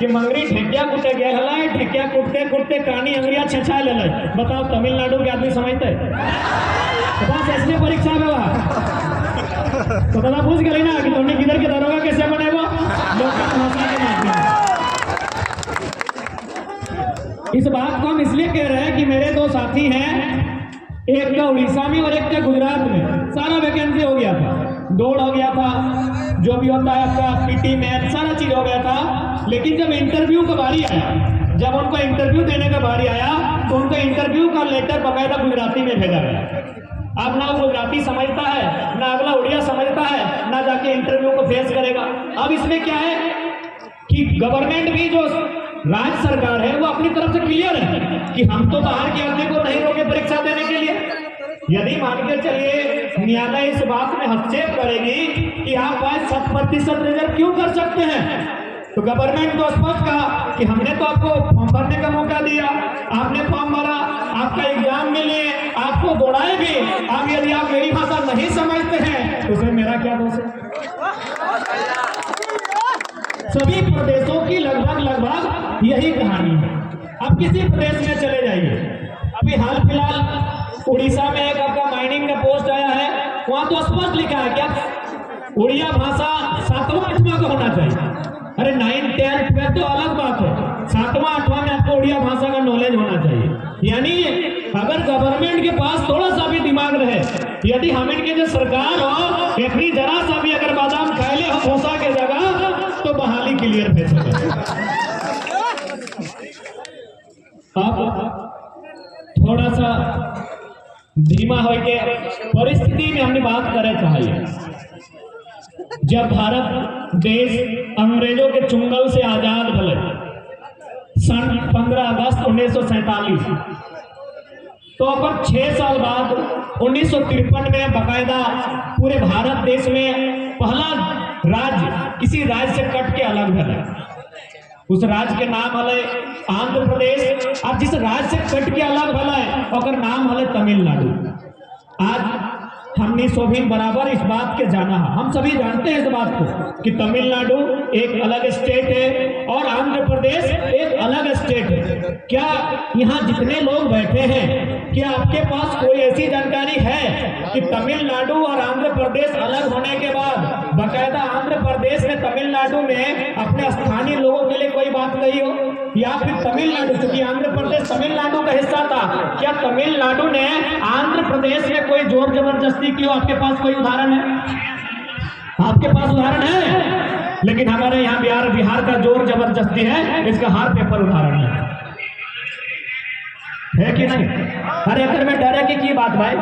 कि मंगरी ढेकिया कूटे गया हला, ढेकिया कूटते कूटते कानी अंगरिया छछा ले। बताओ तमिलनाडु के आदमी समझते बस ऐसे परीक्षा में वहा तो दादा पूछ गई ना कि तुमने किधर के दरोगा कैसे बने वो इस बात को हम इसलिए कह रहे हैं कि मेरे दो साथी हैं, एक का उड़ीसा में और एक का गुजरात में। सारा वैकेंसी हो गया था, दौड़ हो गया था, जो भी होता है आपका पीटी मैच सारा चीज हो गया था। लेकिन जब इंटरव्यू का बारी आया, जब उनको इंटरव्यू देने का बारी आया तो उनको इंटरव्यू का लेटर बकायदा गुजराती में भेजा गया। अब ना वो गुजराती समझता है, ना अगला उड़िया समझता है, ना जाके इंटरव्यू को फेस करेगा। अब इसमें क्या है कि गवर्नमेंट भी जो राज्य सरकार है वो अपनी तरफ से क्लियर है कि हम तो बाहर के आदमी को नहीं रोके परीक्षा देने के लिए। यदि मान के चलिए न्यायालय इस बात में हस्तक्षेप करेगी कि आप 100% रिजर्व क्यों कर सकते हैं, तो गवर्नमेंट तो स्पष्ट कहा कि हमने तो आपको फॉर्म भरने का मौका दिया, आपने फॉर्म भरा, आपका एग्जाम में लिए, आपको दौड़ाए भी। अब यदि आप मेरी भाषा नहीं समझते हैं तो उसमें मेरा क्या दोष है। सभी प्रदेशों की लगभग यही कहानी है। अब किसी प्रदेश में चले जाइए, अभी हाल फिलहाल उड़ीसा में एक आपका माइनिंग का पोस्ट आया है, वहां तो स्पष्ट लिखा है क्या उड़िया भाषा 7वां 8वां का होना चाहिए। अरे 9, 10, 12 तो अलग बात है, 7वां 8वां में आपको उड़िया भाषा का नॉलेज होना चाहिए। यानी अगर गवर्नमेंट के पास थोड़ा सा भी दिमाग रहे, यदि हम इनके जो सरकार हो इतनी जरा सा भी अगर बादाम खाए हो भूसा के जगह तो बहाली क्लियर भेज सके। आप थोड़ा सा धीमा होके परिस्थिति में हमने बात करे चाहिए। जब भारत देश अंग्रेजों के चुंगल से आजाद भले सन 15 अगस्त 1947, तो अब 6 साल बाद 1953 में बाकायदा पूरे भारत देश में पहला राज्य किसी राज्य से कट के अलग है। उस राज्य के नाम हले आंध्र प्रदेश। अब जिस राज्य से कट के अलग है और नाम हले तमिलनाडु। आज हमने सभी बराबर इस बात के जाना है, हम सभी जानते हैं इस बात को कि तमिलनाडु एक अलग स्टेट है और आंध्र प्रदेश एक अलग स्टेट है। क्या यहाँ जितने लोग बैठे हैं, क्या आपके पास कोई ऐसी जानकारी है कि तमिलनाडु और आंध्र प्रदेश अलग होने के बाद बाकायदा आंध्र प्रदेश ने तमिलनाडु में अपने स्थानीय लोगों के लिए कोई बात कही हो, या फिर तमिलनाडु, क्योंकि आंध्र प्रदेश तमिलनाडु का हिस्सा था, क्या तमिलनाडु ने आंध्र प्रदेश में कोई जोर जबरदस्ती की हो? आपके पास कोई उदाहरण है? आपके पास उदाहरण है? लेकिन हमारे यहाँ बिहार का जोर जबरदस्ती है, इसका हार पेपर उदाहरण है कि नहीं? अरे अगर मैं डरे की बात भाई,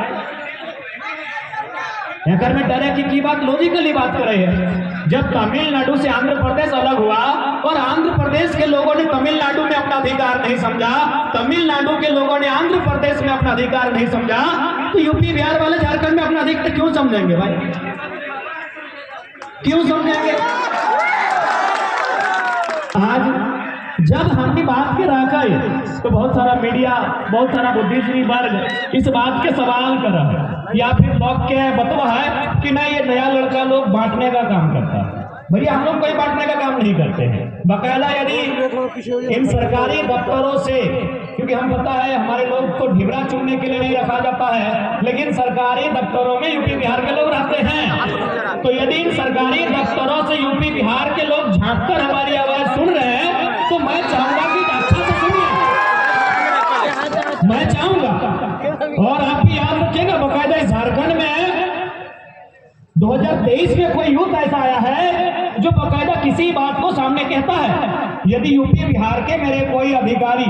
अगर मैं डरे की बात लॉजिकली बात कर रहे हैं। जब तमिलनाडु से आंध्र प्रदेश अलग हुआ और आंध्र प्रदेश के लोगों ने तमिलनाडु में अपना अधिकार नहीं समझा, तमिलनाडु के लोगों ने आंध्र प्रदेश में अपना अधिकार नहीं समझा, तो यूपी बिहार वाले झारखंड में अपना अधिकार क्यों समझेंगे भाई? क्यों समझेंगे? आज जब हमने बात के रखा है तो बहुत सारा मीडिया, बहुत सारा बुद्धिजीवी वर्ग इस बात के सवाल कर रहा है, या फिर लोग के बतवा है कि नहीं ये नया लड़का लोग बांटने का काम करता है। भैया हम लोग कोई बांटने का काम नहीं करते हैं। बाकायदा यदि इन सरकारी दफ्तरों से, क्योंकि हम पता है हमारे लोग को ढिबरा चुनने के लिए नहीं रखा जाता है, लेकिन सरकारी दफ्तरों में यूपी बिहार के लोग रहते हैं। तो यदि इन सरकारी दफ्तरों से यूपी बिहार के लोग झांक कर हमारी आवाज सुन रहे हैं तो मैं चाहूंगा कि अच्छा से सुनिए, मैं चाहूंगा। और आप भी याद रखिएगा, बाकायदा झारखंड में 2023 में कोई यूथ ऐसा आया है जो बाकायदा किसी बात को सामने कहता है। यदि यूपी बिहार के मेरे कोई अधिकारी,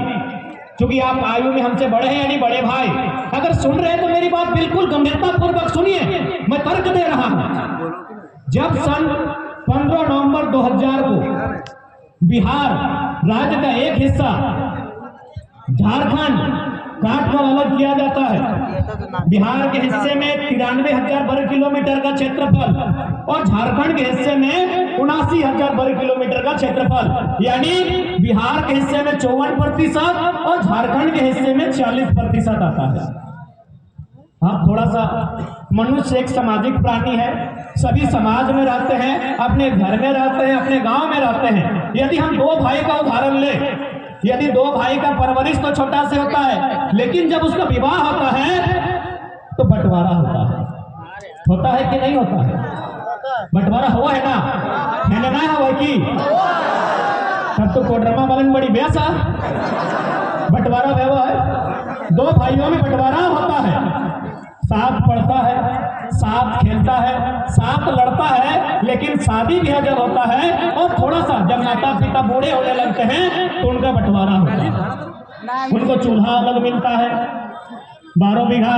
क्योंकि आप आयु में हमसे बड़े हैं यानी बड़े भाई, अगर सुन रहे हैं तो मेरी बात बिल्कुल गंभीरता पूर्वक सुनिए, मैं तर्क दे रहा हूं। जब सन 15 नवंबर 2000 को बिहार राज्य का एक हिस्सा झारखंड काट कर अलग किया जाता है, बिहार के हिस्से में 93,000 वर्ग किलोमीटर का क्षेत्रफल और झारखंड के हिस्से में 79,000 वर्ग किलोमीटर का क्षेत्रफल, यानी बिहार के हिस्से में 54% और झारखंड के हिस्से में 40% आता है। आप थोड़ा सा मनुष्य एक सामाजिक प्राणी है, सभी समाज में रहते हैं, अपने घर में रहते हैं, अपने गांव में रहते हैं। यदि हम दो भाई का उदाहरण लें, यदि दो भाई का परवरिश तो छोटा से होता है, लेकिन जब उसका विवाह होता है तो बंटवारा होता है कि नहीं होता है? बंटवारा हुआ है ना? मैंने ना हुआ कि तब तो कोडरमा वालन बड़ी बेसा बंटवारा हुआ है। दो भाइयों में बंटवारा होता है, साथ पढ़ता है, साथ खेलता है, साथ लड़ता है, लेकिन शादी ब्याह जब होता है और थोड़ा सा जब माता पिता बूढ़े होने लगते हैं तो उनका बंटवारा होता है। उनको चूल्हा अलग मिलता है, 12 बीघा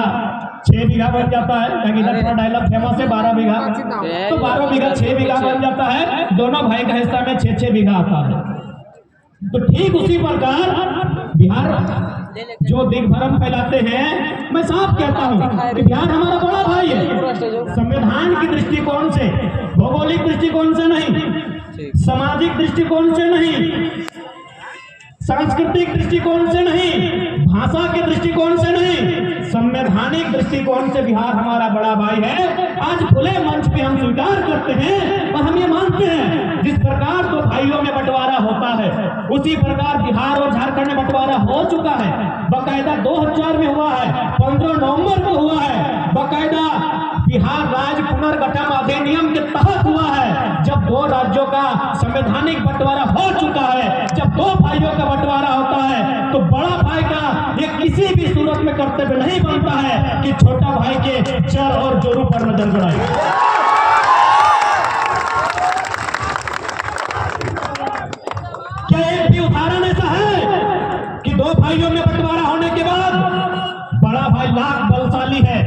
6 बीघा बन जाता है। इधर थोड़ा डायलॉग फेमस है 12 बीघा, तो 12 बीघा 6 बीघा बन जाता है। दोनों भाई का हिस्सा में 6-6 बीघा आता है। तो ठीक उसी प्रकार बिहार जो दिग्भ्रम फैलाते हैं, मैं साफ कहता हूं कि बिहार हमारा बड़ा भाई है। संविधान की दृष्टिकोण से, भौगोलिक दृष्टिकोण से नहीं, सामाजिक दृष्टिकोण से नहीं, सांस्कृतिक दृष्टिकोण से नहीं, भाषा के दृष्टिकोण से नहीं, संवैधानिक दृष्टिकोण से बिहार हमारा बड़ा भाई है। आज खुले मंच पे हम स्वीकार करते हैं और हम ये मानते हैं जिस प्रकार तो भाइयों में बंटवारा होता है, उसी प्रकार बिहार और झारखंड में बंटवारा हो चुका है। बाकायदा 2000 में हुआ है, 15 नवंबर को हुआ है। बाकायदा बिहार राज्य पुनर्गठन अधिनियम के तहत हुआ है, जब 2 राज्यों का संवैधानिक बंटवारा हो चुका है। जब 2 भाइयों का बंटवारा होता है तो बड़ा भाई का ये किसी भी सूरत में कर्तव्य नहीं बनता है कि छोटा भाई के चर और जोरू पर नजर गड़ाए। क्या एक भी उदाहरण ऐसा है कि 2 भाइयों में बंटवारा होने के बाद बड़ा भाई लाख बलशाली है,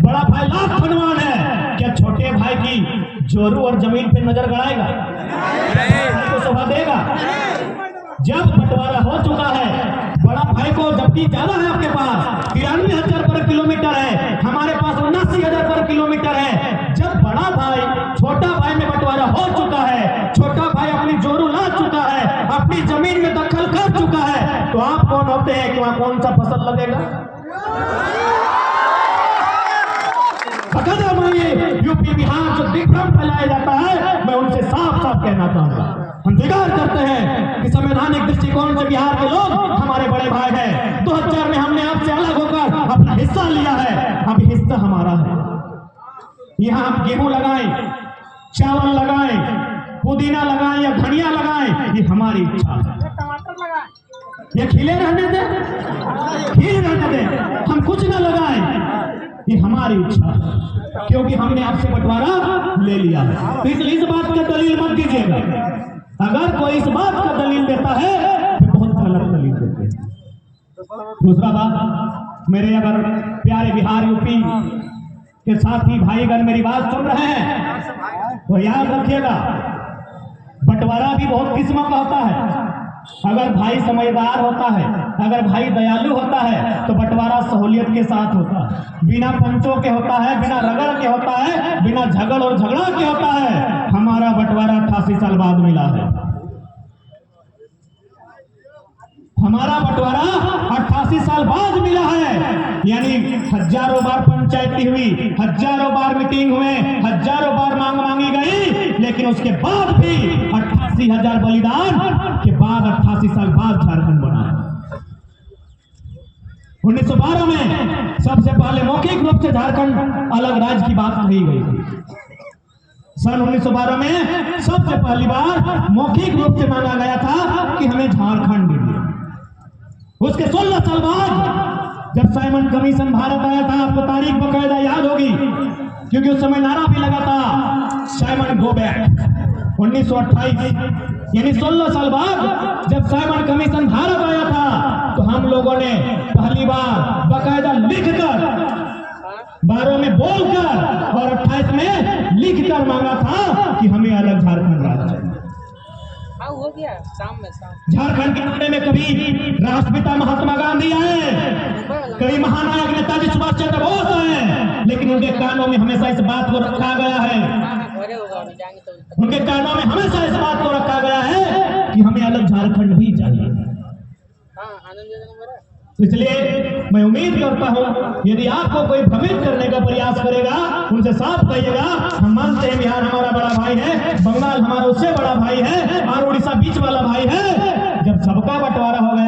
बड़ा भाई लाख धनवान है, क्या छोटे भाई की जोरू और जमीन पे नजर गड़ाएगा? तो शोभा देगा? जब बंटवारा हो चुका है, बड़ा भाई को जबकि ज्यादा है, आपके पास 93,000 वर्ग किलोमीटर है, हमारे पास 79,000 वर्ग किलोमीटर है। जब बड़ा भाई छोटा भाई में बंटवारा हो चुका है, छोटा भाई अपनी जोरू ला चुका है, अपनी जमीन में दखल कर चुका है, तो आप कौन होते हैं कि वहां कौन सा फसल लगेगा? यूपी बिहार जो दिग्भ्रम फैलाया जाता है, मैं उनसे साफ साफ कहना चाहूंगा, हम स्वीकार करते हैं कि संवैधानिक दृष्टिकोण से बिहार के लोग हमारे बड़े भाई हैं। 2000 में हमने आपसे अलग होकर अपना हिस्सा लिया है, अब हिस्सा हमारा है। यहाँ हम गेहूं लगाएं, चावल लगाएं, पुदीना लगाएं या धनिया लगाएं, ये हमारी इच्छा है। ये खिले रहने दें, खिले रहने दें, हम कुछ न लगाएं, ये हमारी इच्छा है, क्योंकि हमने आपसे बंटवारा ले लिया है। तो इसलिए इस बात का दलील मत दीजिएगा। अगर कोई इस बात का दलील देता है तो बहुत गलत दलील देते हैं। दूसरा बात, मेरे अगर प्यारे बिहार यूपी के साथी भाईगण मेरी बात सुन रहे हैं तो याद रखिएगा, बंटवारा भी बहुत किस्मों का होता है। अगर भाई समझदार होता है, अगर भाई दयालु होता है तो बंटवारा सहूलियत के साथ होता है, बिना पंचों के होता है, बिना रगड़ के होता है, बिना झगड़ और झगड़ा के होता है। हमारा बंटवारा 88 साल बाद मिला है। हमारा बंटवारा 88 साल बाद मिला है, यानी हजारों बार पंचायती हुई, हजारों बार मीटिंग हुए, हजारों बार मांग मांगी गई, लेकिन उसके बाद भी 88,000 बलिदान के बाद 88 साल बाद झारखंड बना है। 1912 में सबसे पहले मौखिक रूप से झारखंड अलग राज्य की बात कही गई थी। सन 1912 में सबसे पहली बार मौखिक रूप से माना गया था कि हमें झारखंड दीजिए। उसके 16 साल बाद जब साइमन कमीशन भारत आया था, आपको तारीख बकायदा याद होगी क्योंकि उस समय नारा भी लगा था, साइमन गो बैक। 1928 यानी 16 साल बाद जब साइमन कमीशन भारत आया था तो हम लोगों ने पहली बार बकायदा लिखकर, 12 में बोलकर और 28 में लिखकर मांगा था कि हमें अलग झारखंड राज्य चाहिए। हो गया शाम में झारखंड के बारे में कभी राष्ट्रपिता महात्मा गांधी आए, कई महानायक नेताजी सुभाष चंद्र बोस आए, लेकिन उनके कानों में हमेशा इस बात को रखा गया है, उनके कानों में हमेशा इस बात को रखा गया है कि हमें अलग झारखंड भी चाहिए। इसलिए मैं उम्मीद करता हूं यदि आपको कोई भ्रमित करने का प्रयास करेगा उनसे साफ कहिएगा हम मानते हैं बिहार हमारा बड़ा भाई है, बंगाल हमारा उससे बड़ा भाई है और उड़ीसा बीच वाला भाई है। जब सबका बंटवारा हो गया